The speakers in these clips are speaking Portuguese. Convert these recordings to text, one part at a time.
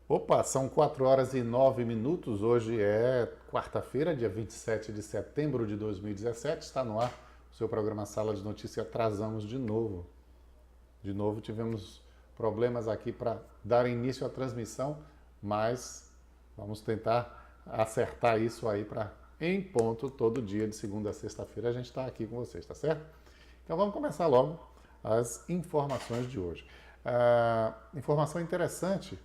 Opa, são 4 horas e 9 minutos. Hoje é quarta-feira, dia 27 de setembro de 2017. Está no ar o seu programa Sala de Notícia. Atrasamos de novo. De novo tivemos problemas aqui para dar início à transmissão, mas vamos tentar acertar isso aí para em ponto todo dia, de segunda a sexta-feira, a gente está aqui com vocês, tá certo? Então vamos começar logo as informações de hoje. Informação interessante.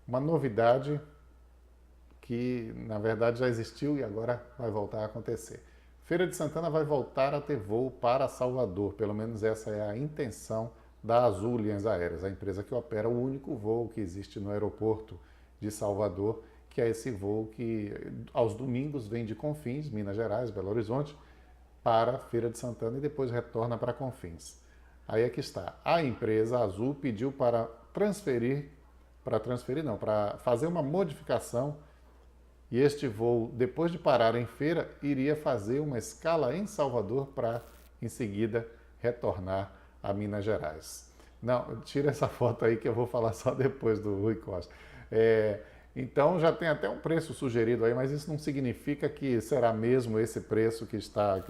Uma novidade que, na verdade, já existiu e agora vai voltar a acontecer. Feira de Santana vai voltar a ter voo para Salvador, pelo menos essa é a intenção da Azul Linhas Aéreas, a empresa que opera o único voo que existe no aeroporto de Salvador, que é esse voo que aos domingos vem de Confins, Minas Gerais, Belo Horizonte, para a Feira de Santana e depois retorna para Confins. Aí é que está. A empresa Azul pediu para fazer uma modificação, e este voo, depois de parar em Feira, iria fazer uma escala em Salvador para, em seguida, retornar a Minas Gerais. Não, tira essa foto aí que eu vou falar só depois do Rui Costa. Então já tem até um preço sugerido aí, mas isso não significa que será mesmo esse preço que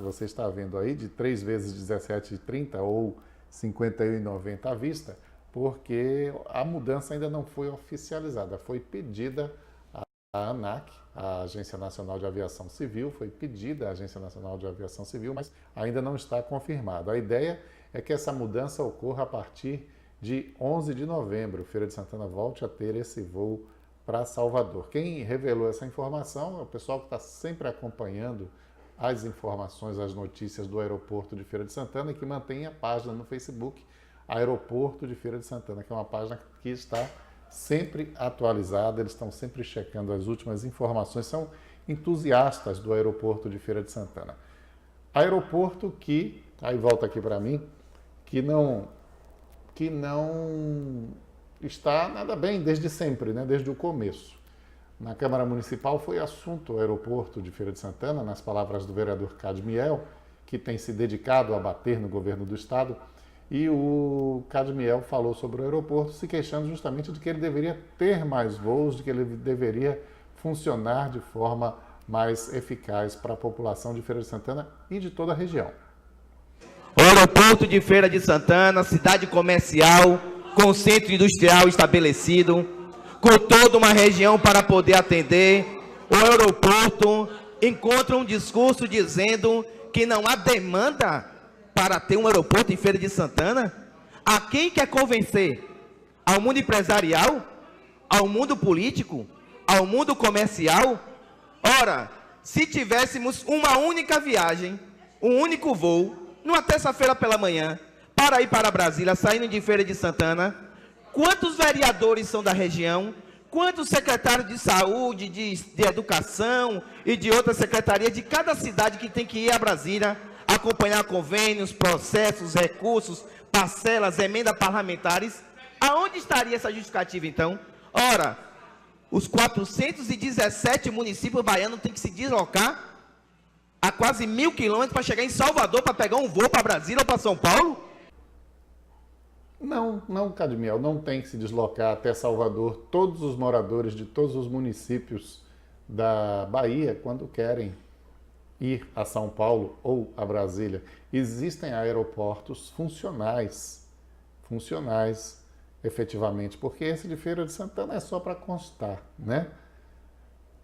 você está vendo aí, de 3 vezes R$17,30 ou R$51,90 à vista, porque a mudança ainda não foi oficializada, foi pedida à ANAC, a Agência Nacional de Aviação Civil, mas ainda não está confirmado. A ideia é que essa mudança ocorra a partir de 11 de novembro. Feira de Santana volte a ter esse voo para Salvador. Quem revelou essa informação é o pessoal que está sempre acompanhando as informações, as notícias do aeroporto de Feira de Santana e que mantém a página no Facebook Aeroporto de Feira de Santana, que é uma página que está sempre atualizada, eles estão sempre checando as últimas informações, são entusiastas do aeroporto de Feira de Santana. Aeroporto que, aí volta aqui para mim, que não está nada bem desde sempre, né? Desde o começo. Na Câmara Municipal foi assunto o aeroporto de Feira de Santana, nas palavras do vereador Cadmiel, que tem se dedicado a bater no governo do estado. E o Cadmiel falou sobre o aeroporto, se queixando justamente de que ele deveria ter mais voos, de que ele deveria funcionar de forma mais eficaz para a população de Feira de Santana e de toda a região. O aeroporto de Feira de Santana, cidade comercial, com centro industrial estabelecido, com toda uma região para poder atender, o aeroporto encontra um discurso dizendo que não há demanda para ter um aeroporto em Feira de Santana. A quem quer convencer? Ao mundo empresarial? Ao mundo político? Ao mundo comercial? Ora, se tivéssemos uma única viagem, um único voo, numa terça-feira pela manhã, para ir para Brasília, saindo de Feira de Santana, quantos vereadores são da região? Quantos secretários de saúde, de educação e de outras secretarias de cada cidade que tem que ir a Brasília, acompanhar convênios, processos, recursos, parcelas, emendas parlamentares? Aonde estaria essa justificativa, então? Ora, os 417 municípios baianos têm que se deslocar a quase 1.000 quilômetros para chegar em Salvador, para pegar um voo para Brasília ou para São Paulo? Não, Cadmiel, não tem que se deslocar até Salvador. Todos os moradores de todos os municípios da Bahia, quando querem ir a São Paulo ou a Brasília, existem aeroportos funcionais efetivamente, porque esse de Feira de Santana é só para constar, né?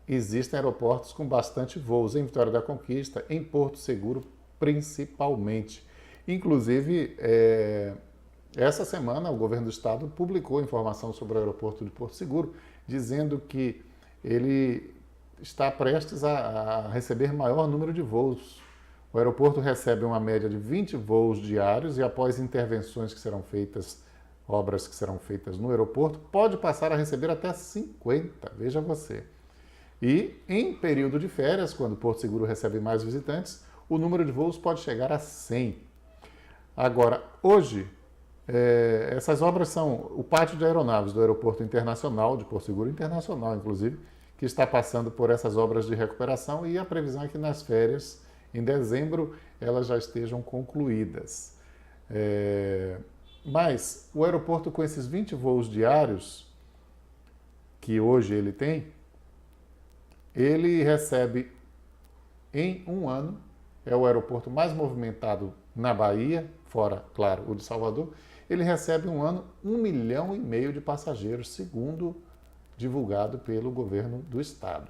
Existem aeroportos com bastante voos em Vitória da Conquista, em Porto Seguro principalmente. Inclusive, essa semana o governo do estado publicou informação sobre o aeroporto de Porto Seguro, dizendo que ele está prestes a receber maior número de voos. O aeroporto recebe uma média de 20 voos diários e após intervenções que serão feitas, obras que serão feitas no aeroporto, pode passar a receber até 50, veja você. E em período de férias, quando Porto Seguro recebe mais visitantes, o número de voos pode chegar a 100. Agora, hoje, essas obras são o pátio de aeronaves do Aeroporto Internacional, de Porto Seguro Internacional, inclusive, que está passando por essas obras de recuperação, e a previsão é que nas férias, em dezembro elas já estejam concluídas. Mas o aeroporto, com esses 20 voos diários que hoje ele tem, ele recebe em um ano, é o aeroporto mais movimentado na Bahia, fora, claro, o de Salvador, ele recebe um ano 1,5 milhão de passageiros, segundo divulgado pelo governo do estado.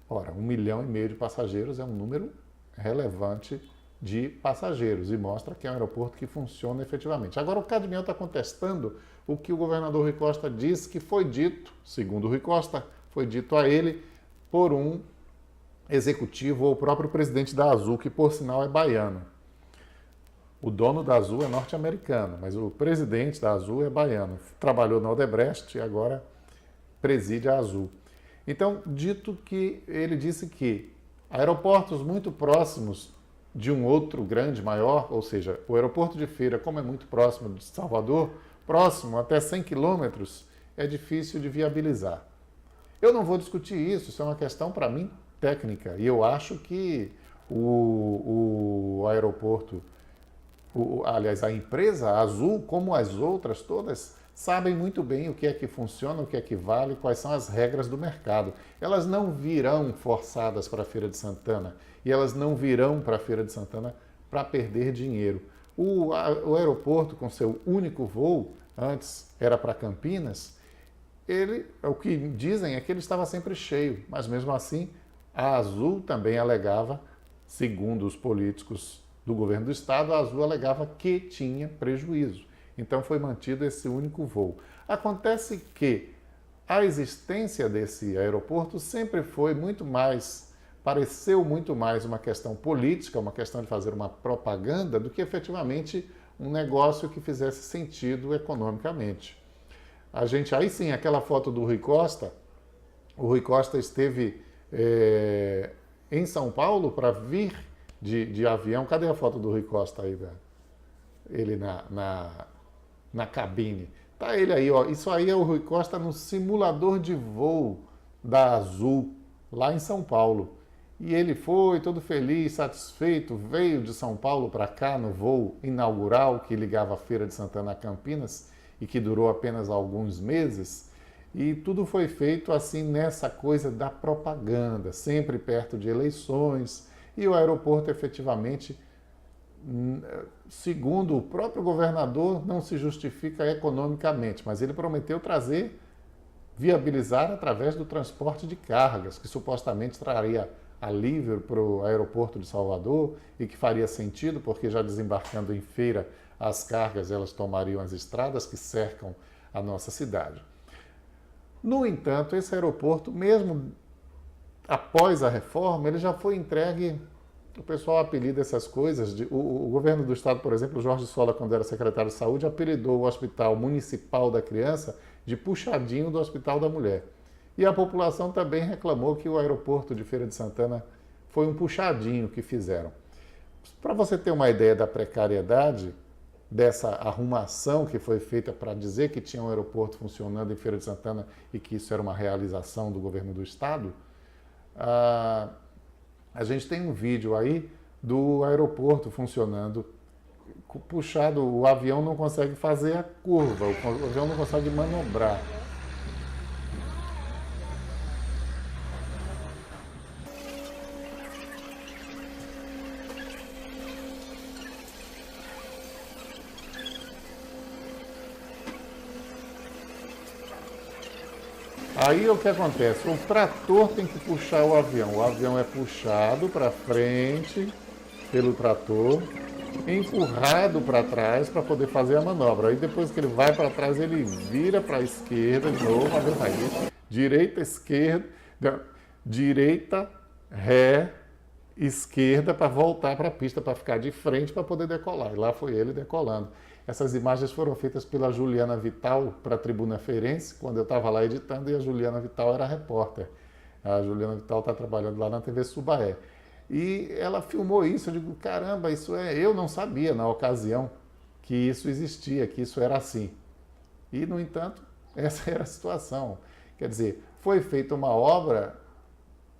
Ora, 1,5 milhão de passageiros é um número relevante de passageiros e mostra que é um aeroporto que funciona efetivamente. Agora, o Cadmiel está contestando o que o governador Rui Costa disse que foi dito, segundo o Rui Costa, foi dito a ele por um executivo ou o próprio presidente da Azul, que por sinal é baiano. O dono da Azul é norte-americano, mas o presidente da Azul é baiano. Trabalhou na Odebrecht e agora preside a Azul. Então, dito que ele disse que aeroportos muito próximos de um outro grande, maior, ou seja, o aeroporto de Feira, como é muito próximo de Salvador, próximo até 100 quilômetros, é difícil de viabilizar. Eu não vou discutir isso é uma questão, para mim, técnica. E eu acho que o aeroporto, aliás, a empresa a Azul, como as outras todas, sabem muito bem o que é que funciona, o que é que vale, quais são as regras do mercado. Elas não virão forçadas para a Feira de Santana e elas não virão para a Feira de Santana para perder dinheiro. O aeroporto, com seu único voo, antes era para Campinas, o que dizem é que ele estava sempre cheio, mas mesmo assim a Azul também alegava, segundo os políticos do governo do estado, a Azul alegava que tinha prejuízo. Então foi mantido esse único voo. Acontece que a existência desse aeroporto sempre foi pareceu muito mais uma questão política, uma questão de fazer uma propaganda, do que efetivamente um negócio que fizesse sentido economicamente. Aí sim, aquela foto do Rui Costa, o Rui Costa esteve em São Paulo para vir de avião. Cadê a foto do Rui Costa aí, velho? Ele na cabine. Tá ele aí, ó. Isso aí é o Rui Costa no simulador de voo da Azul, lá em São Paulo. E ele foi todo feliz, satisfeito, veio de São Paulo para cá no voo inaugural que ligava a Feira de Santana a Campinas e que durou apenas alguns meses. E tudo foi feito assim nessa coisa da propaganda, sempre perto de eleições. E o aeroporto efetivamente, segundo o próprio governador, não se justifica economicamente, mas ele prometeu viabilizar através do transporte de cargas, que supostamente traria alívio para o aeroporto de Salvador e que faria sentido, porque já desembarcando em Feira, as cargas elas tomariam as estradas que cercam a nossa cidade. No entanto, esse aeroporto, mesmo após a reforma, ele já foi entregue. O pessoal apelida essas coisas. O governo do estado, por exemplo, Jorge Sola, quando era secretário de saúde, apelidou o Hospital Municipal da Criança de puxadinho do Hospital da Mulher. E a população também reclamou que o aeroporto de Feira de Santana foi um puxadinho que fizeram. Para você ter uma ideia da precariedade dessa arrumação que foi feita para dizer que tinha um aeroporto funcionando em Feira de Santana e que isso era uma realização do governo do estado, a gente tem um vídeo aí do aeroporto funcionando, puxado, o avião não consegue fazer a curva, o avião não consegue manobrar. Aí o que acontece? O trator tem que puxar o avião é puxado para frente pelo trator, empurrado para trás para poder fazer a manobra. Aí depois que ele vai para trás, ele vira para a esquerda de novo, direita, esquerda, direita, ré, esquerda para voltar para a pista, para ficar de frente para poder decolar. E lá foi ele decolando. Essas imagens foram feitas pela Juliana Vital para a Tribuna Feirense, quando eu estava lá editando, e a Juliana Vital era repórter. A Juliana Vital está trabalhando lá na TV Subaé. E ela filmou isso, eu digo, caramba, eu não sabia na ocasião que isso existia, que isso era assim. E, no entanto, essa era a situação. Quer dizer, foi feita uma obra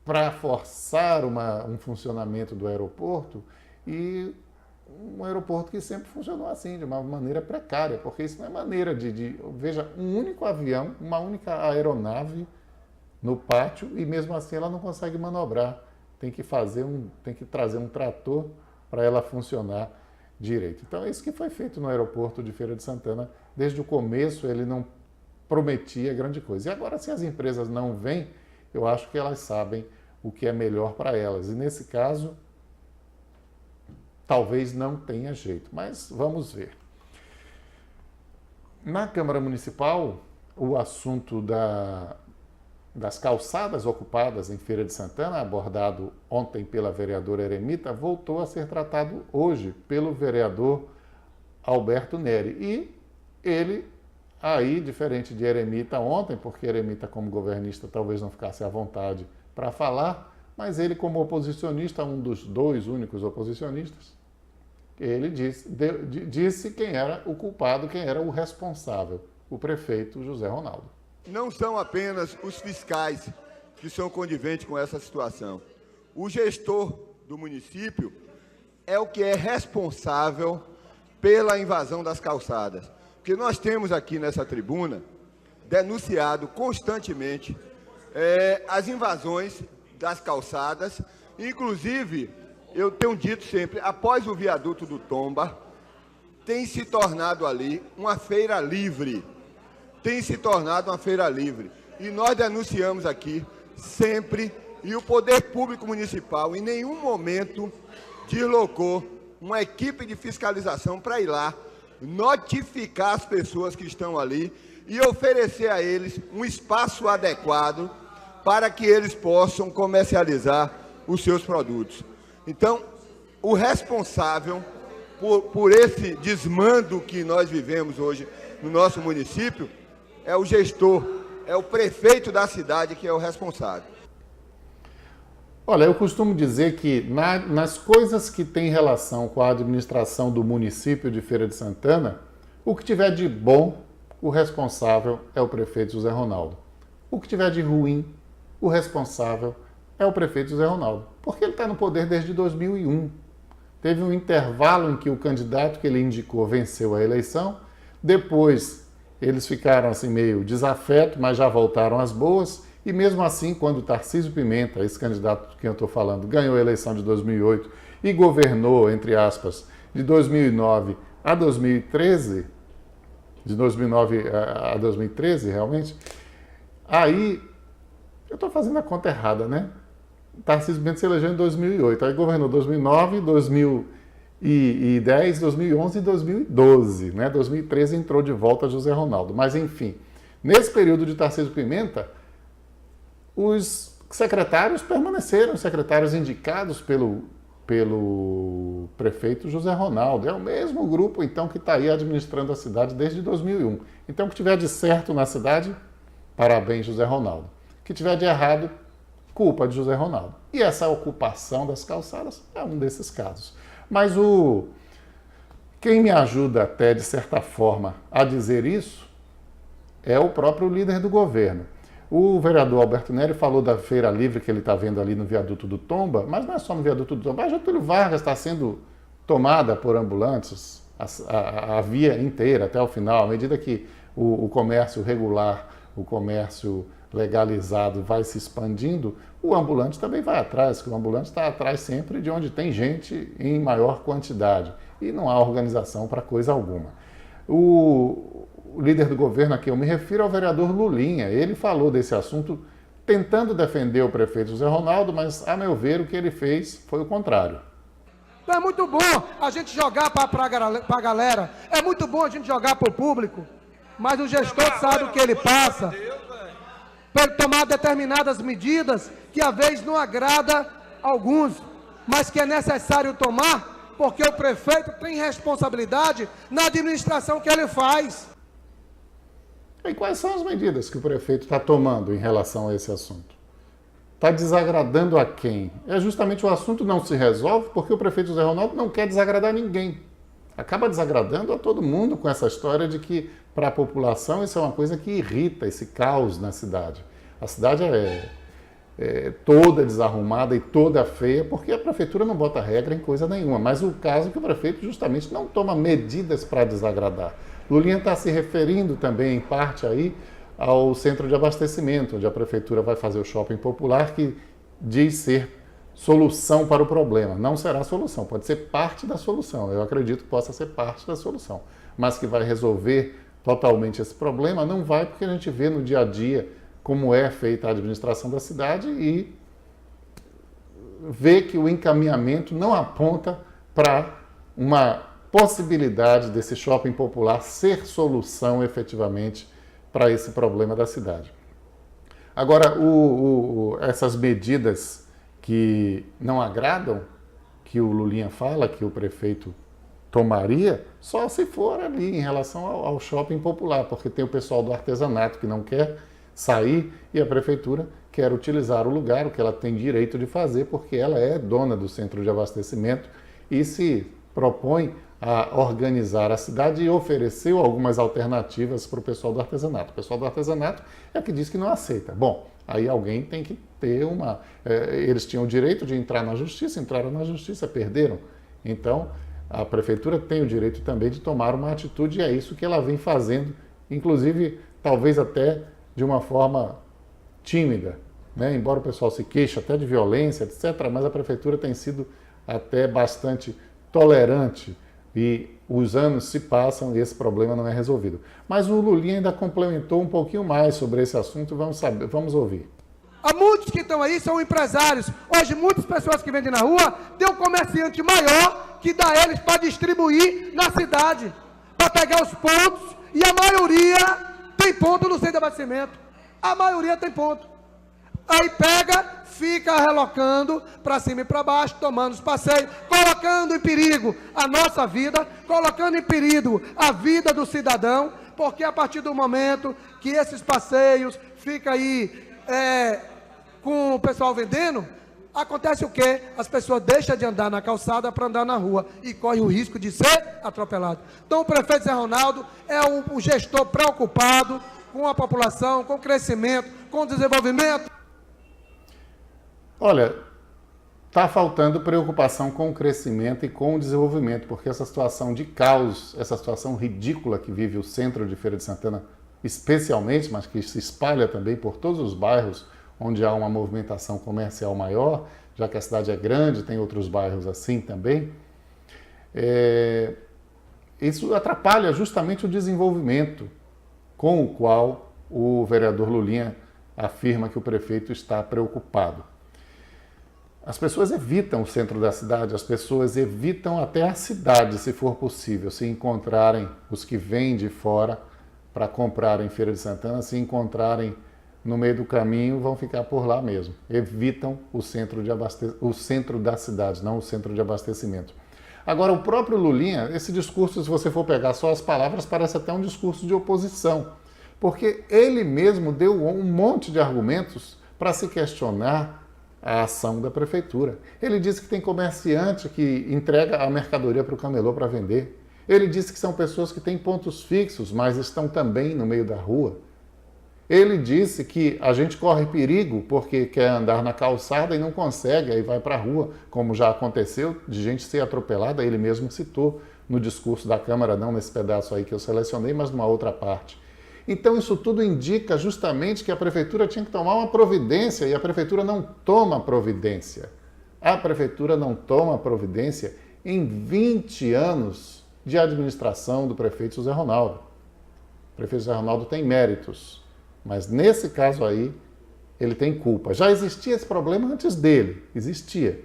para forçar um funcionamento do aeroporto, e um aeroporto que sempre funcionou assim, de uma maneira precária, porque isso não é maneira veja, um único avião, uma única aeronave no pátio, e mesmo assim ela não consegue manobrar. Tem que trazer um trator para ela funcionar direito. Então é isso que foi feito no aeroporto de Feira de Santana. Desde o começo ele não prometia grande coisa. E agora, se as empresas não vêm, eu acho que elas sabem o que é melhor para elas. E nesse caso, talvez não tenha jeito, mas vamos ver. Na Câmara Municipal, o assunto das calçadas ocupadas em Feira de Santana, abordado ontem pela vereadora Eremita, voltou a ser tratado hoje pelo vereador Alberto Neri. E ele, aí, diferente de Eremita ontem, porque Eremita, como governista, talvez não ficasse à vontade para falar, mas ele, como oposicionista, um dos dois únicos oposicionistas, ele disse quem era o culpado, quem era o responsável, o prefeito José Ronaldo. Não são apenas os fiscais que são coniventes com essa situação. O gestor do município é o que é responsável pela invasão das calçadas. Porque nós temos aqui nessa tribuna denunciado constantemente as invasões das calçadas. Inclusive, eu tenho dito sempre, após o viaduto do Tomba, tem se tornado ali uma feira livre. E nós denunciamos aqui sempre, e o Poder Público Municipal em nenhum momento deslocou uma equipe de fiscalização para ir lá, notificar as pessoas que estão ali e oferecer a eles um espaço adequado para que eles possam comercializar os seus produtos. Então, o responsável por esse desmando que nós vivemos hoje no nosso município é o gestor, é o prefeito da cidade que é o responsável. Olha, eu costumo dizer que nas coisas que têm relação com a administração do município de Feira de Santana, o que tiver de bom, o responsável é o prefeito José Ronaldo. O que tiver de ruim, o responsável é o prefeito José Ronaldo, porque ele está no poder desde 2001. Teve um intervalo em que o candidato que ele indicou venceu a eleição, depois eles ficaram assim meio desafeto, mas já voltaram às boas, e mesmo assim, quando Tarcísio Pimenta, esse candidato de quem eu estou falando, ganhou a eleição de 2008 e governou, entre aspas, de 2009 a 2013, de 2009 a 2013, realmente, aí, eu estou fazendo a conta errada, né? Tarcísio Pimenta se elegeu em 2008, aí governou 2009, 2010, 2011 e 2012, né? 2013 entrou de volta José Ronaldo. Mas, enfim, nesse período de Tarcísio Pimenta, os secretários permaneceram, secretários indicados pelo prefeito José Ronaldo. É o mesmo grupo, então, que está aí administrando a cidade desde 2001. Então, o que tiver de certo na cidade, parabéns, José Ronaldo. O que tiver de errado, culpa de José Ronaldo. E essa ocupação das calçadas é um desses casos. Mas quem me ajuda até, de certa forma, a dizer isso é o próprio líder do governo. O vereador Alberto Neri falou da feira livre que ele está vendo ali no viaduto do Tomba, mas não é só no viaduto do Tomba. A Getúlio Vargas está sendo tomada por ambulantes, a via inteira até o final, à medida que o comércio regular, o comércio legalizado vai se expandindo, o ambulante também vai atrás, porque o ambulante está atrás sempre de onde tem gente em maior quantidade e não há organização para coisa alguma. O líder do governo a quem eu me refiro é o vereador Lulinha. Ele falou desse assunto tentando defender o prefeito José Ronaldo, mas, a meu ver, o que ele fez foi o contrário. É muito bom a gente jogar para a galera, é muito bom a gente jogar para o público, mas o gestor sabe o que ele passa, para tomar determinadas medidas que às vezes não agrada alguns, mas que é necessário tomar, porque o prefeito tem responsabilidade na administração que ele faz. E quais são as medidas que o prefeito está tomando em relação a esse assunto? Está desagradando a quem? É justamente o assunto não se resolve porque o prefeito José Ronaldo não quer desagradar ninguém. Acaba desagradando a todo mundo com essa história de que, para a população, isso é uma coisa que irrita, esse caos na cidade. A cidade toda desarrumada e toda feia, porque a prefeitura não bota regra em coisa nenhuma. Mas o caso é que o prefeito justamente não toma medidas para desagradar. Lulinha está se referindo também, em parte, aí, ao centro de abastecimento, onde a prefeitura vai fazer o shopping popular, que diz ser solução para o problema. Não será solução, pode ser parte da solução. Eu acredito que possa ser parte da solução. Mas que vai resolver totalmente esse problema, não vai, porque a gente vê no dia a dia como é feita a administração da cidade e vê que o encaminhamento não aponta para uma possibilidade desse shopping popular ser solução efetivamente para esse problema da cidade. Agora, essas medidas que não agradam, que o Lulinha fala, que o prefeito tomaria, só se for ali em relação ao shopping popular, porque tem o pessoal do artesanato que não quer sair e a prefeitura quer utilizar o lugar, o que ela tem direito de fazer, porque ela é dona do centro de abastecimento e se propõe a organizar a cidade e ofereceu algumas alternativas para o pessoal do artesanato. O pessoal do artesanato é que diz que não aceita. Bom, aí alguém tem que ter uma... eles tinham o direito de entrar na justiça, entraram na justiça, perderam. Então, a prefeitura tem o direito também de tomar uma atitude e é isso que ela vem fazendo, inclusive, talvez até de uma forma tímida, né? Embora o pessoal se queixe até de violência, etc., mas a prefeitura tem sido até bastante tolerante e os anos se passam e esse problema não é resolvido. Mas o Lulinha ainda complementou um pouquinho mais sobre esse assunto, vamos ouvir. Há muitos que estão aí, são empresários. Hoje, muitas pessoas que vendem na rua, tem um comerciante maior que dá eles para distribuir na cidade, para pegar os pontos, e a maioria tem ponto no centro de abastecimento. A maioria tem ponto. Aí pega, fica relocando para cima e para baixo, tomando os passeios, colocando em perigo a nossa vida, colocando em perigo a vida do cidadão, porque a partir do momento que esses passeios ficam aí com o pessoal vendendo, acontece o quê? As pessoas deixam de andar na calçada para andar na rua e corre o risco de ser atropelado. Então o prefeito Zé Ronaldo é um gestor preocupado com a população, com o crescimento, com o desenvolvimento. Olha, está faltando preocupação com o crescimento e com o desenvolvimento, porque essa situação de caos, essa situação ridícula que vive o centro de Feira de Santana, especialmente, mas que se espalha também por todos os bairros onde há uma movimentação comercial maior, já que a cidade é grande, tem outros bairros assim também, isso atrapalha justamente o desenvolvimento com o qual o vereador Lulinha afirma que o prefeito está preocupado. As pessoas evitam o centro da cidade, as pessoas evitam até a cidade, se for possível, se encontrarem os que vêm de fora para comprar em Feira de Santana, se encontrarem no meio do caminho, vão ficar por lá mesmo. Evitam o centro da cidade, não o centro de abastecimento. Agora, o próprio Lulinha, esse discurso, se você for pegar só as palavras, parece até um discurso de oposição, porque ele mesmo deu um monte de argumentos para se questionar a ação da prefeitura. Ele disse que tem comerciante que entrega a mercadoria para o camelô para vender. Ele disse que são pessoas que têm pontos fixos, mas estão também no meio da rua. Ele disse que a gente corre perigo porque quer andar na calçada e não consegue, aí vai para a rua, como já aconteceu, de gente ser atropelada. Ele mesmo citou no discurso da Câmara, não nesse pedaço aí que eu selecionei, mas numa outra parte. Então isso tudo indica justamente que a prefeitura tinha que tomar uma providência e a prefeitura não toma providência. A prefeitura não toma providência em 20 anos de administração do prefeito José Ronaldo. O prefeito José Ronaldo tem méritos, mas nesse caso aí ele tem culpa. Já existia esse problema antes dele, existia,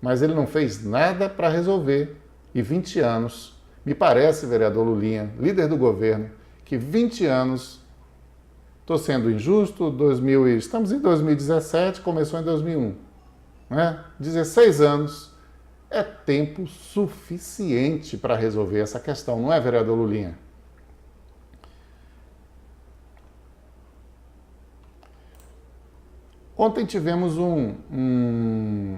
mas ele não fez nada para resolver. E 20 anos, me parece, vereador Lulinha, líder do governo, que 20 anos, estou sendo injusto, estamos em 2017, começou em 2001, né? 16 anos é tempo suficiente para resolver essa questão, não é, vereador Lulinha? Ontem tivemos um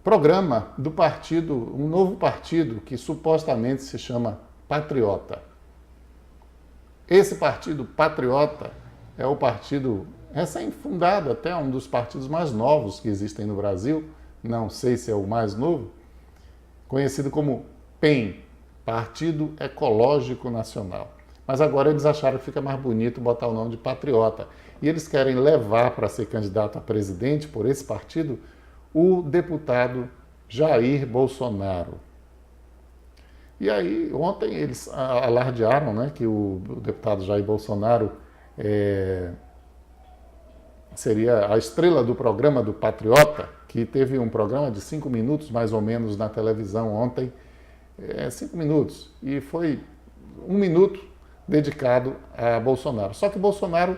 programa do partido, um novo partido que supostamente se chama Patriota. Esse partido Patriota é o partido recém-fundado, até um dos partidos mais novos que existem no Brasil, não sei se é o mais novo, conhecido como PEN, Partido Ecológico Nacional. Mas agora eles acharam que fica mais bonito botar o nome de Patriota. E eles querem levar para ser candidato a presidente por esse partido o deputado Jair Bolsonaro. E aí, ontem eles alardearam, né, que o deputado Jair Bolsonaro seria a estrela do programa do Patriota, que teve um programa de 5 minutos, mais ou menos, na televisão ontem, 5 minutos, e foi 1 minuto dedicado a Bolsonaro. Só que Bolsonaro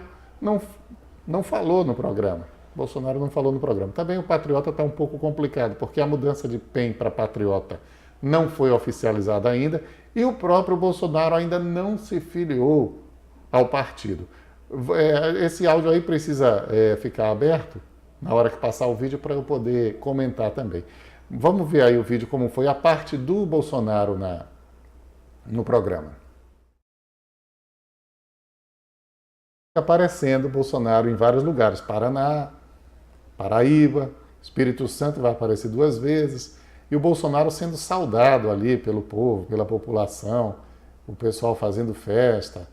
não falou no programa. Bolsonaro não falou no programa. Também o Patriota está um pouco complicado, porque a mudança de PEN para Patriota não foi oficializada ainda e o próprio Bolsonaro ainda não se filiou ao partido. Esse áudio aí precisa ficar aberto na hora que passar o vídeo para eu poder comentar também. Vamos ver aí o vídeo como foi a parte do Bolsonaro no programa. Aparecendo Bolsonaro em vários lugares, Paraná, Paraíba, Espírito Santo vai aparecer 2 vezes, e o Bolsonaro sendo saudado ali pelo povo, pela população, o pessoal fazendo festa,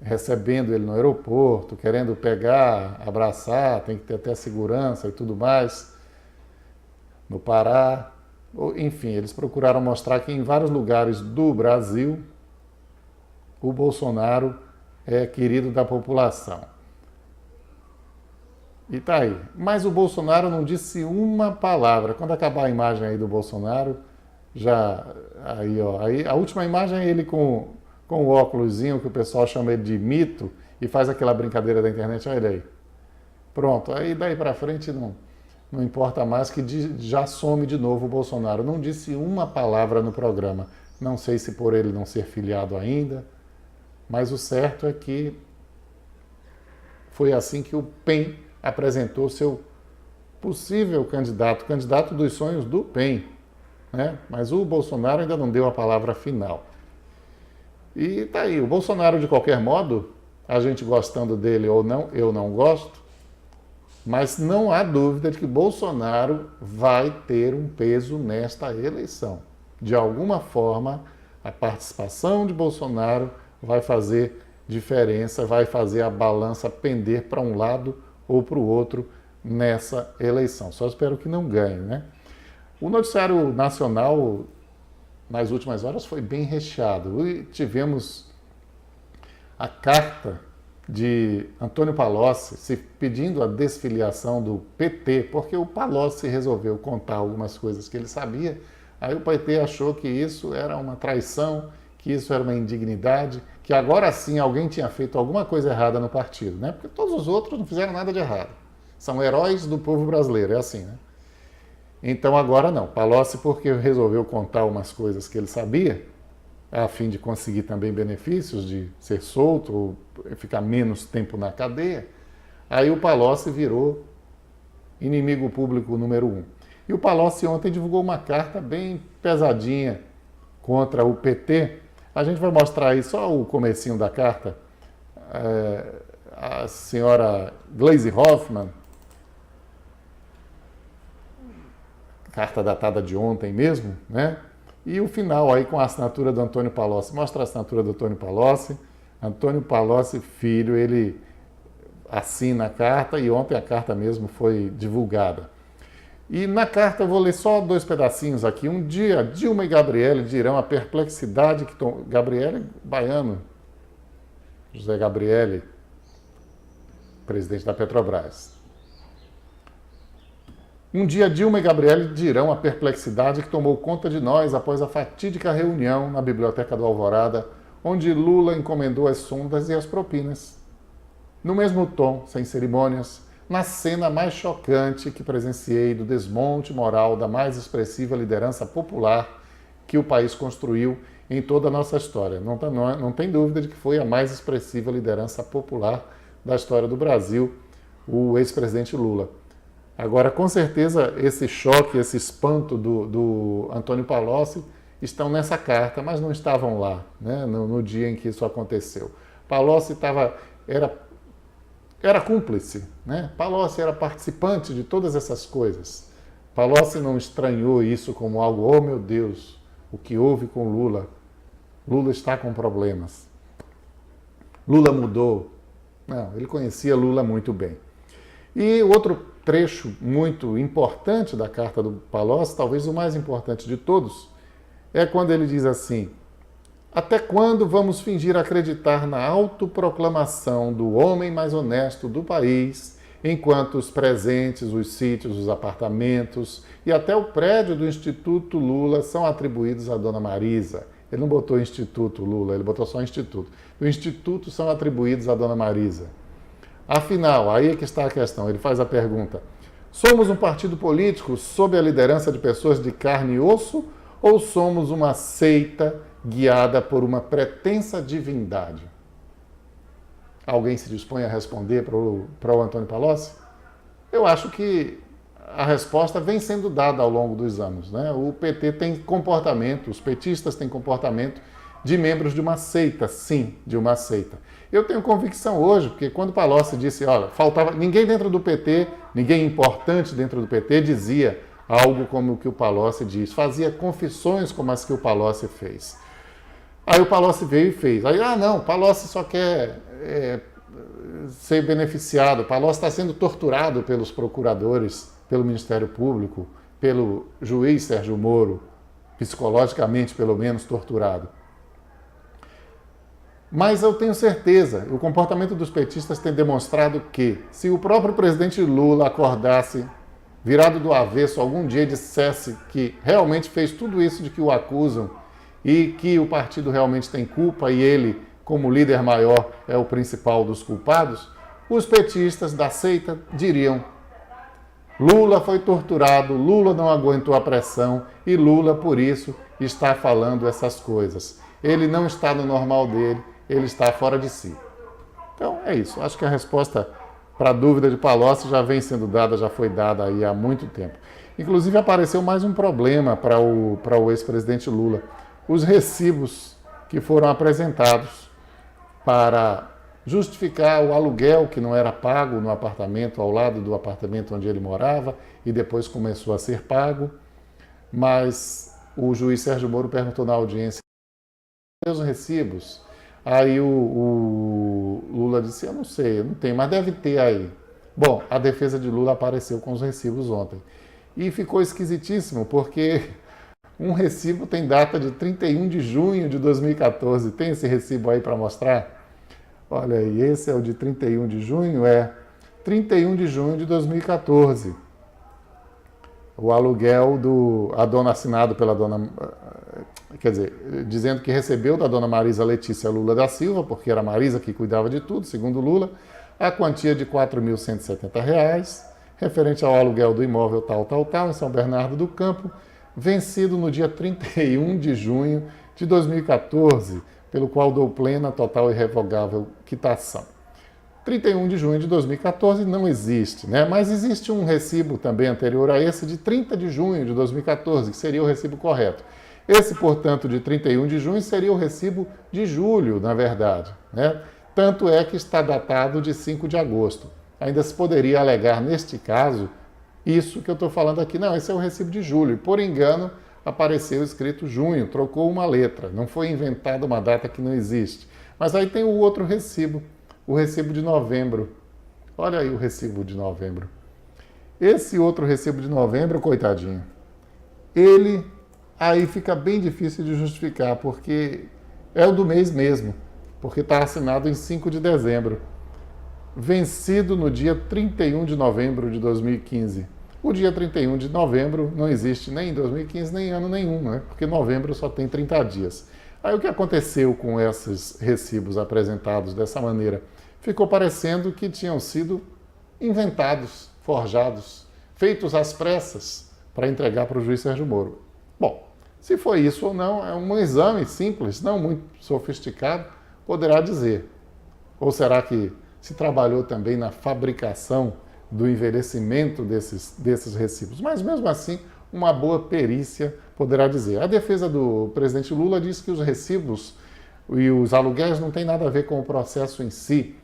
recebendo ele no aeroporto, querendo pegar, abraçar, tem que ter até segurança e tudo mais, no Pará. Enfim, eles procuraram mostrar que em vários lugares do Brasil o Bolsonaro é querido da população. E tá aí. Mas o Bolsonaro não disse uma palavra. Quando acabar a imagem aí do Bolsonaro, aí a última imagem é ele com o óculosinho, que o pessoal chama ele de mito, e faz aquela brincadeira da internet, olha ele aí. Pronto, aí daí para frente não importa mais, que já some de novo o Bolsonaro. Não disse uma palavra no programa. Não sei se por ele não ser filiado ainda, mas o certo é que foi assim que o PEN apresentou seu possível candidato dos sonhos do PEN, né? Mas o Bolsonaro ainda não deu a palavra final. E tá aí, o Bolsonaro, de qualquer modo, a gente gostando dele ou não, eu não gosto, mas não há dúvida de que Bolsonaro vai ter um peso nesta eleição. De alguma forma, a participação de Bolsonaro vai fazer diferença, vai fazer a balança pender para um lado ou para o outro nessa eleição. Só espero que não ganhe, né? O noticiário nacional, nas últimas horas, foi bem recheado. E tivemos a carta de Antônio Palocci se pedindo a desfiliação do PT, porque o Palocci resolveu contar algumas coisas que ele sabia, aí o PT achou que isso era uma traição, que isso era uma indignidade, que agora sim alguém tinha feito alguma coisa errada no partido, né? Porque todos os outros não fizeram nada de errado. São heróis do povo brasileiro, é assim, né? Então agora não. Palocci, porque resolveu contar umas coisas que ele sabia, a fim de conseguir também benefícios, de ser solto ou ficar menos tempo na cadeia, aí o Palocci virou inimigo público número 1. E o Palocci ontem divulgou uma carta bem pesadinha contra o PT. A gente vai mostrar aí só o comecinho da carta. A senhora Gleisi Hoffmann, carta datada de ontem mesmo, né? E o final aí com a assinatura do Antônio Palocci. Mostra a assinatura do Antônio Palocci. Antônio Palocci Filho, ele assina a carta e ontem a carta mesmo foi divulgada. E na carta eu vou ler só 2 pedacinhos aqui. Um dia, Dilma e Gabriele dirão a perplexidade que... Gabriele, baiano. José Gabriele, presidente da Petrobras. Um dia, Dilma e Gabriele dirão a perplexidade que tomou conta de nós após a fatídica reunião na Biblioteca do Alvorada, onde Lula encomendou as sondas e as propinas. No mesmo tom, sem cerimônias, na cena mais chocante que presenciei do desmonte moral da mais expressiva liderança popular que o país construiu em toda a nossa história. Não tem dúvida de que foi a mais expressiva liderança popular da história do Brasil, o ex-presidente Lula. Agora, com certeza, esse choque, esse espanto do Antônio Palocci estão nessa carta, mas não estavam lá, né, no dia em que isso aconteceu. Palocci era cúmplice, né? Palocci era participante de todas essas coisas. Palocci não estranhou isso como algo, oh meu Deus, o que houve com Lula? Lula está com problemas. Lula mudou. Não, ele conhecia Lula muito bem. E outro trecho muito importante da carta do Palocci, talvez o mais importante de todos, é quando ele diz assim: até quando vamos fingir acreditar na autoproclamação do homem mais honesto do país, enquanto os presentes, os sítios, os apartamentos e até o prédio do Instituto Lula são atribuídos à dona Marisa? Ele não botou Instituto Lula, ele botou só Instituto. O Instituto são atribuídos à dona Marisa. Afinal, aí é que está a questão. Ele faz a pergunta: somos um partido político sob a liderança de pessoas de carne e osso ou somos uma seita guiada por uma pretensa divindade? Alguém se dispõe a responder para o Antônio Palocci? Eu acho que a resposta vem sendo dada ao longo dos anos, né? O PT tem comportamento, os petistas têm comportamento de membros de uma seita, sim, de uma seita. Eu tenho convicção hoje, porque quando Palocci disse, olha, faltava ninguém dentro do PT, ninguém importante dentro do PT dizia algo como o que o Palocci diz, fazia confissões como as que o Palocci fez. Aí o Palocci veio e fez. Aí, não, Palocci só quer ser beneficiado, Palocci está sendo torturado pelos procuradores, pelo Ministério Público, pelo juiz Sérgio Moro, psicologicamente pelo menos torturado. Mas eu tenho certeza, o comportamento dos petistas tem demonstrado que, se o próprio presidente Lula acordasse, virado do avesso, algum dia dissesse que realmente fez tudo isso de que o acusam e que o partido realmente tem culpa e ele, como líder maior, é o principal dos culpados, os petistas da seita diriam: Lula foi torturado, Lula não aguentou a pressão e Lula, por isso, está falando essas coisas. Ele não está no normal dele, ele está fora de si. Então, é isso. Acho que a resposta para a dúvida de Palocci já vem sendo dada, já foi dada aí há muito tempo. Inclusive, apareceu mais um problema para o ex-presidente Lula. Os recibos que foram apresentados para justificar o aluguel que não era pago no apartamento, ao lado do apartamento onde ele morava, e depois começou a ser pago, mas o juiz Sérgio Moro perguntou na audiência: os recibos? Aí o Lula disse: eu não sei, eu não tenho, mas deve ter aí. Bom, a defesa de Lula apareceu com os recibos ontem. E ficou esquisitíssimo, porque um recibo tem data de 31 de junho de 2014. Tem esse recibo aí para mostrar? Olha aí, esse é o de 31 de junho, 31 de junho de 2014. O aluguel assinado pela dona, quer dizer, dizendo que recebeu da dona Marisa Letícia Lula da Silva, porque era a Marisa que cuidava de tudo, segundo Lula, a quantia de R$ 4.170, referente ao aluguel do imóvel tal, em São Bernardo do Campo, vencido no dia 31 de junho de 2014, pelo qual dou plena, total e irrevogável quitação. 31 de junho de 2014 não existe, né? Mas existe um recibo também anterior a esse de 30 de junho de 2014, que seria o recibo correto. Esse, portanto, de 31 de junho seria o recibo de julho, na verdade, né? Tanto é que está datado de 5 de agosto. Ainda se poderia alegar, neste caso, isso que eu estou falando aqui. Não, esse é o recibo de julho. Por engano, apareceu escrito junho, trocou uma letra. Não foi inventada uma data que não existe. Mas aí tem o outro recibo, o recibo de novembro. Olha aí o recibo de novembro. Esse outro recibo de novembro, coitadinho, ele aí fica bem difícil de justificar, porque é o do mês mesmo, porque está assinado em 5 de dezembro, vencido no dia 31 de novembro de 2015. O dia 31 de novembro não existe nem em 2015, nem em ano nenhum, né? Porque novembro só tem 30 dias. Aí o que aconteceu com esses recibos apresentados dessa maneira? Ficou parecendo que tinham sido inventados, forjados, feitos às pressas para entregar para o juiz Sérgio Moro. Bom, se foi isso ou não, é um exame simples, não muito sofisticado, poderá dizer. Ou será que se trabalhou também na fabricação do envelhecimento desses recibos? Mas mesmo assim, uma boa perícia poderá dizer. A defesa do presidente Lula diz que os recibos e os aluguéis não têm nada a ver com o processo em si,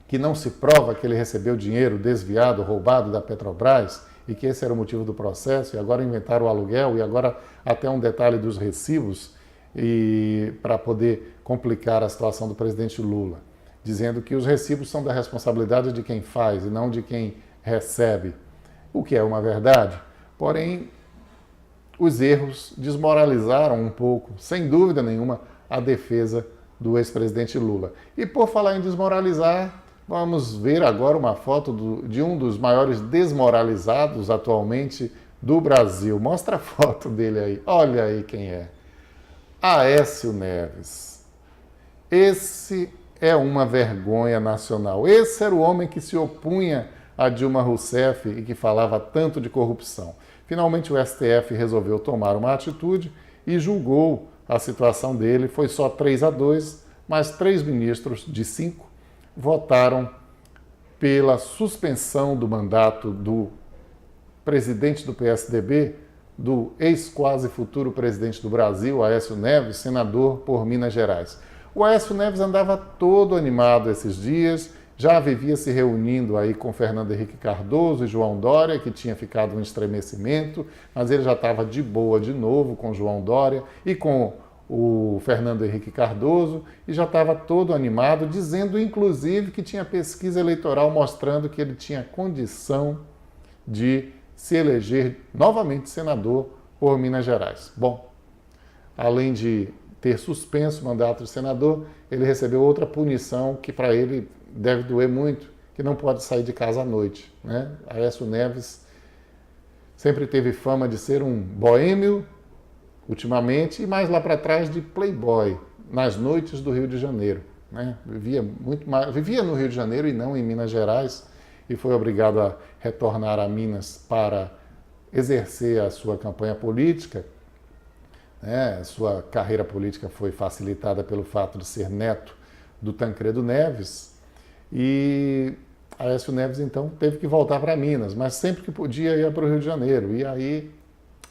que não se prova que ele recebeu dinheiro desviado, roubado da Petrobras e que esse era o motivo do processo, e agora inventaram o aluguel e agora até um detalhe dos recibos e para poder complicar a situação do presidente Lula, dizendo que os recibos são da responsabilidade de quem faz e não de quem recebe, o que é uma verdade. Porém, os erros desmoralizaram um pouco, sem dúvida nenhuma, a defesa do ex-presidente Lula. E por falar em desmoralizar, vamos ver agora uma foto de um dos maiores desmoralizados atualmente do Brasil. Mostra a foto dele aí. Olha aí quem é. Aécio Neves. Esse é uma vergonha nacional. Esse era o homem que se opunha a Dilma Rousseff e que falava tanto de corrupção. Finalmente o STF resolveu tomar uma atitude e julgou a situação dele. Foi só 3-2, mas 3 ministros de 5 votaram pela suspensão do mandato do presidente do PSDB, do ex-quase futuro presidente do Brasil, Aécio Neves, senador por Minas Gerais. O Aécio Neves andava todo animado esses dias, já vivia se reunindo aí com Fernando Henrique Cardoso e João Dória, que tinha ficado um estremecimento, mas ele já estava de boa de novo com João Dória e com o Fernando Henrique Cardoso, e já estava todo animado, dizendo inclusive que tinha pesquisa eleitoral mostrando que ele tinha condição de se eleger novamente senador por Minas Gerais. Bom, além de ter suspenso o mandato de senador, ele recebeu outra punição que para ele deve doer muito, que não pode sair de casa à noite, né? Aécio Neves sempre teve fama de ser um boêmio, ultimamente, e mais lá para trás de playboy, nas noites do Rio de Janeiro, né? Vivia no Rio de Janeiro e não em Minas Gerais, e foi obrigado a retornar a Minas para exercer a sua campanha política, né? Sua carreira política foi facilitada pelo fato de ser neto do Tancredo Neves, e Aécio Neves, então, teve que voltar para Minas, mas sempre que podia ia para o Rio de Janeiro, e aí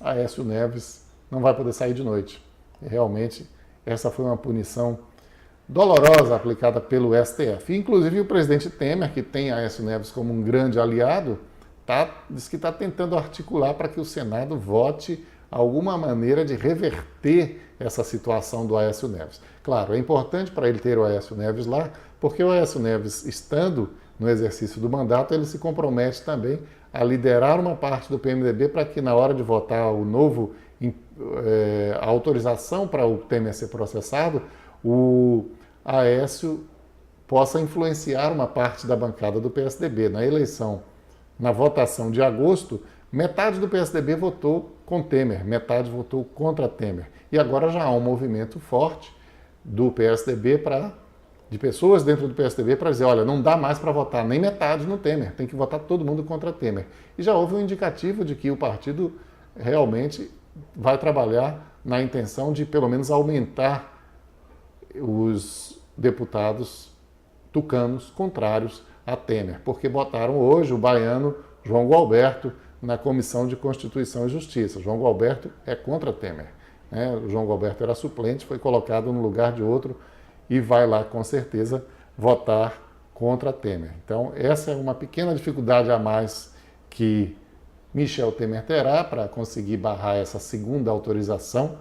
Aécio Neves não vai poder sair de noite. E realmente, essa foi uma punição dolorosa aplicada pelo STF. Inclusive, o presidente Temer, que tem Aécio Neves como um grande aliado, diz que está tentando articular para que o Senado vote alguma maneira de reverter essa situação do Aécio Neves. Claro, é importante para ele ter o Aécio Neves lá, porque o Aécio Neves, estando no exercício do mandato, ele se compromete também a liderar uma parte do PMDB para que, na hora de votar a autorização para o Temer ser processado, o Aécio possa influenciar uma parte da bancada do PSDB. Na eleição, na votação de agosto, metade do PSDB votou com Temer, metade votou contra Temer. E agora já há um movimento forte do PSDB de pessoas dentro do PSDB para dizer, olha, não dá mais para votar nem metade no Temer, tem que votar todo mundo contra Temer. E já houve um indicativo de que o partido realmente vai trabalhar na intenção de, pelo menos, aumentar os deputados tucanos contrários a Temer, porque botaram hoje o baiano João Gualberto na Comissão de Constituição e Justiça. João Gualberto é contra Temer, né? O João Gualberto era suplente, foi colocado no lugar de outro e vai lá, com certeza, votar contra Temer. Então, essa é uma pequena dificuldade a mais que Michel Temer terá para conseguir barrar essa segunda autorização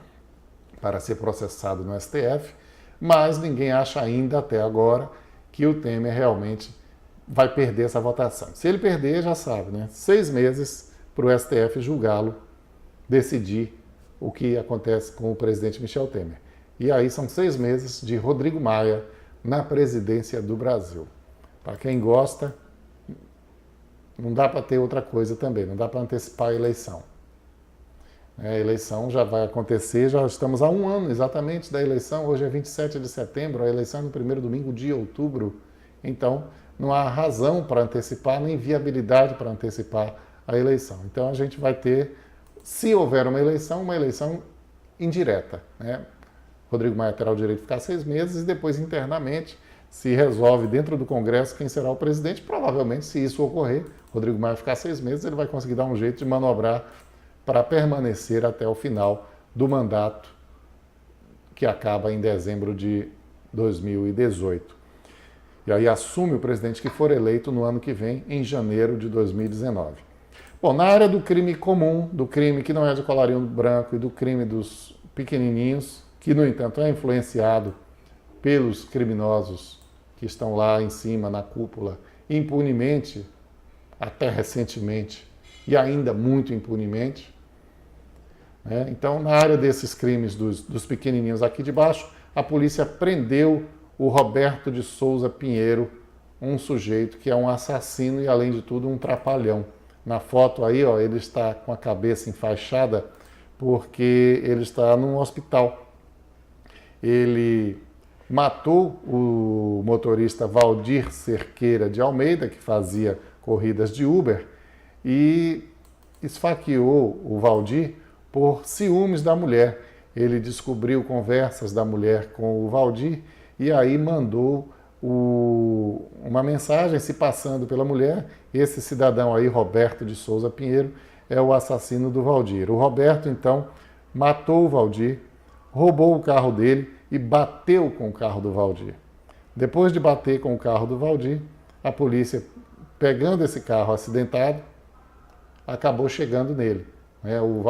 para ser processado no STF, mas ninguém acha ainda, até agora, que o Temer realmente vai perder essa votação. Se ele perder, já sabe, né? 6 meses para o STF julgá-lo, decidir o que acontece com o presidente Michel Temer. E aí são 6 meses de Rodrigo Maia na presidência do Brasil. Para quem gosta, não dá para ter outra coisa também, não dá para antecipar a eleição. A eleição já vai acontecer, já estamos há 1 ano exatamente da eleição, hoje é 27 de setembro, a eleição é no primeiro domingo de outubro, então não há razão para antecipar, nem viabilidade para antecipar a eleição. Então a gente vai ter, se houver uma eleição indireta, né? Rodrigo Maia terá o direito de ficar 6 meses e depois internamente se resolve dentro do Congresso quem será o presidente. Provavelmente, se isso ocorrer, Rodrigo Maia ficar 6 meses, ele vai conseguir dar um jeito de manobrar para permanecer até o final do mandato, que acaba em dezembro de 2018. E aí assume o presidente que for eleito no ano que vem, em janeiro de 2019. Bom, na área do crime comum, do crime que não é de colarinho branco e do crime dos pequenininhos, que, no entanto, é influenciado pelos criminosos que estão lá em cima, na cúpula, impunemente, até recentemente, e ainda muito impunemente. Né? Então, na área desses crimes dos pequenininhos aqui de baixo, a polícia prendeu o Roberto de Souza Pinheiro, um sujeito que é um assassino e, além de tudo, um trapalhão. Na foto aí, ó, ele está com a cabeça enfaixada porque ele está num hospital. Ele matou o motorista Valdir Cerqueira de Almeida, que fazia corridas de Uber, e esfaqueou o Valdir por ciúmes da mulher. Ele descobriu conversas da mulher com o Valdir e aí mandou uma mensagem se passando pela mulher. Esse cidadão aí, Roberto de Souza Pinheiro, é o assassino do Valdir. O Roberto, então, matou o Valdir, roubou o carro dele e bateu com o carro do Valdir. Depois de bater com o carro do Valdir, a polícia, pegando esse carro acidentado, acabou chegando nele. Né? O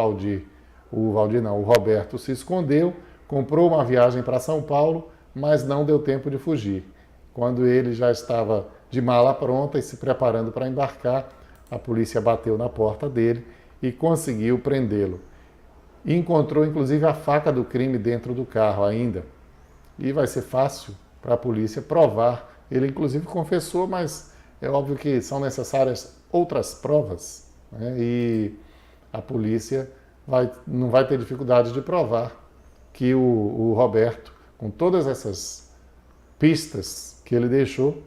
Roberto se escondeu, comprou uma viagem para São Paulo, mas não deu tempo de fugir. Quando ele já estava de mala pronta e se preparando para embarcar, a polícia bateu na porta dele e conseguiu prendê-lo. E encontrou, inclusive, a faca do crime dentro do carro ainda. E vai ser fácil para a polícia provar. Ele, inclusive, confessou, mas é óbvio que são necessárias outras provas. Né? E a polícia não vai ter dificuldade de provar que o Roberto, com todas essas pistas que ele deixou,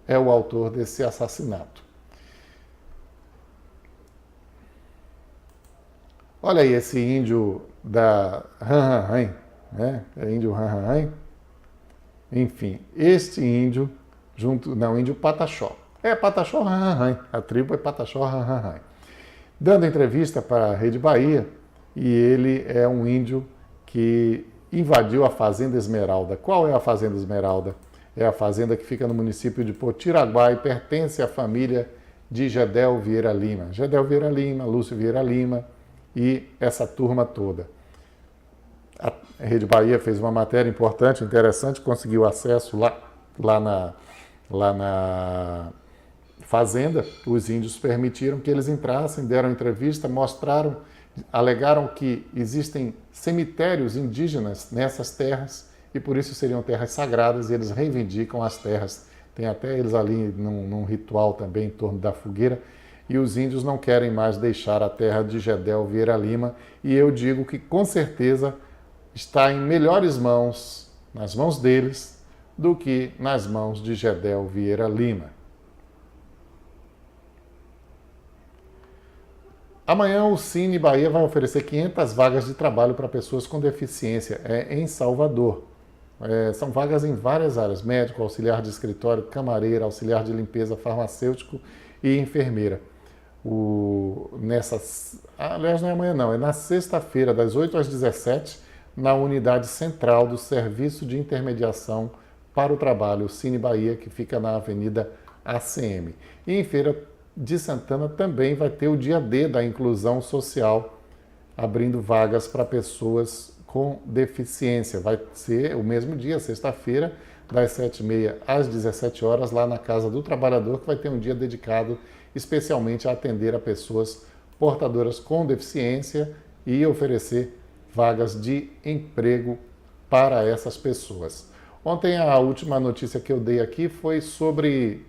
é o autor desse assassinato. Olha aí esse índio da Han, né? É índio Han. Enfim, este índio, índio Pataxó. É Pataxó Han, a tribo é Pataxó Han. Dando entrevista para a Rede Bahia, e ele é um índio que invadiu a Fazenda Esmeralda. Qual é a Fazenda Esmeralda? É a fazenda que fica no município de Potiraguá e pertence à família de Gedel Vieira Lima. Gedel Vieira Lima, Lúcio Vieira Lima e essa turma toda. A Rede Bahia fez uma matéria importante, interessante, conseguiu acesso lá na fazenda. Os índios permitiram que eles entrassem, deram entrevista, alegaram que existem cemitérios indígenas nessas terras e por isso seriam terras sagradas e eles reivindicam as terras. Tem até eles ali num ritual também em torno da fogueira e os índios não querem mais deixar a terra de Gedel Vieira Lima e eu digo que com certeza está em melhores mãos, nas mãos deles, do que nas mãos de Gedel Vieira Lima. Amanhã o Cine Bahia vai oferecer 500 vagas de trabalho para pessoas com deficiência, em Salvador. São vagas em várias áreas, médico, auxiliar de escritório, camareira, auxiliar de limpeza, farmacêutico e enfermeira. Aliás, não é amanhã não, é na sexta-feira, das 8 às 17, na unidade central do Serviço de Intermediação para o Trabalho, o Cine Bahia, que fica na Avenida ACM. E em Feira de Santana também vai ter o dia D da inclusão social, abrindo vagas para pessoas com deficiência. Vai ser o mesmo dia, sexta-feira, das 7h30 às 17 horas, lá na Casa do Trabalhador, que vai ter um dia dedicado especialmente a atender a pessoas portadoras com deficiência e oferecer vagas de emprego para essas pessoas. Ontem a última notícia que eu dei aqui foi sobre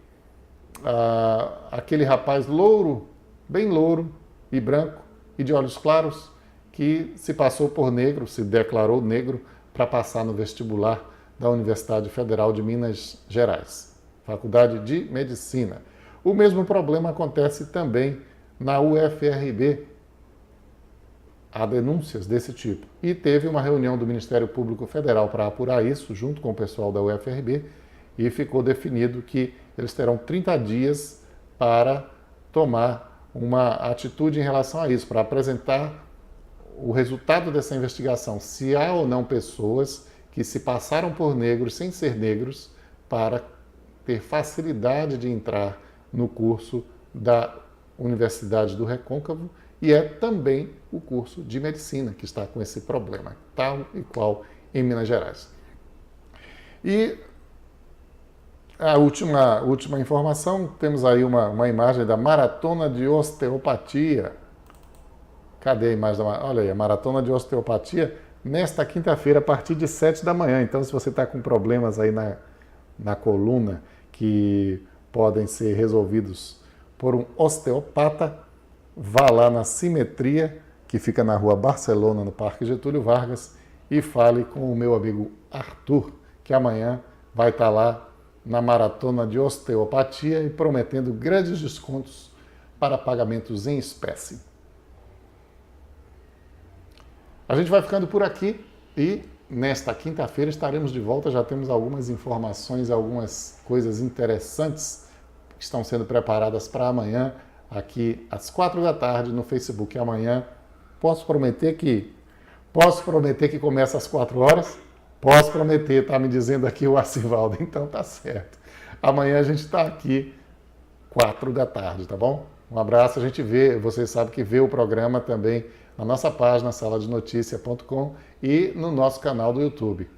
aquele rapaz louro, bem louro e branco e de olhos claros, que se passou por negro, se declarou negro para passar no vestibular da Universidade Federal de Minas Gerais, Faculdade de Medicina. O mesmo problema acontece também na UFRB. Há denúncias desse tipo. E teve uma reunião do Ministério Público Federal para apurar isso, junto com o pessoal da UFRB, e ficou definido que eles terão 30 dias para tomar uma atitude em relação a isso, para apresentar o resultado dessa investigação, se há ou não pessoas que se passaram por negros sem ser negros para ter facilidade de entrar no curso da Universidade do Recôncavo e é também o curso de medicina que está com esse problema, tal e qual em Minas Gerais. E a última informação, temos aí uma imagem da Maratona de Osteopatia. Cadê a imagem? Olha aí, a Maratona de Osteopatia, nesta quinta-feira, a partir de 7 da manhã. Então, se você está com problemas aí na coluna, que podem ser resolvidos por um osteopata, vá lá na Simetria, que fica na Rua Barcelona, no Parque Getúlio Vargas, e fale com o meu amigo Arthur, que amanhã vai estar lá na Maratona de Osteopatia e prometendo grandes descontos para pagamentos em espécie. A gente vai ficando por aqui e nesta quinta-feira estaremos de volta. Já temos algumas informações, algumas coisas interessantes que estão sendo preparadas para amanhã, aqui às 4 da tarde no Facebook. Amanhã posso prometer que começa às 4 horas? Posso prometer, tá me dizendo aqui o Arcivaldo, então tá certo. Amanhã a gente está aqui 4 da tarde, tá bom? Um abraço, a gente vê, vocês sabem que vê o programa também na nossa página saladenoticia.com e no nosso canal do YouTube.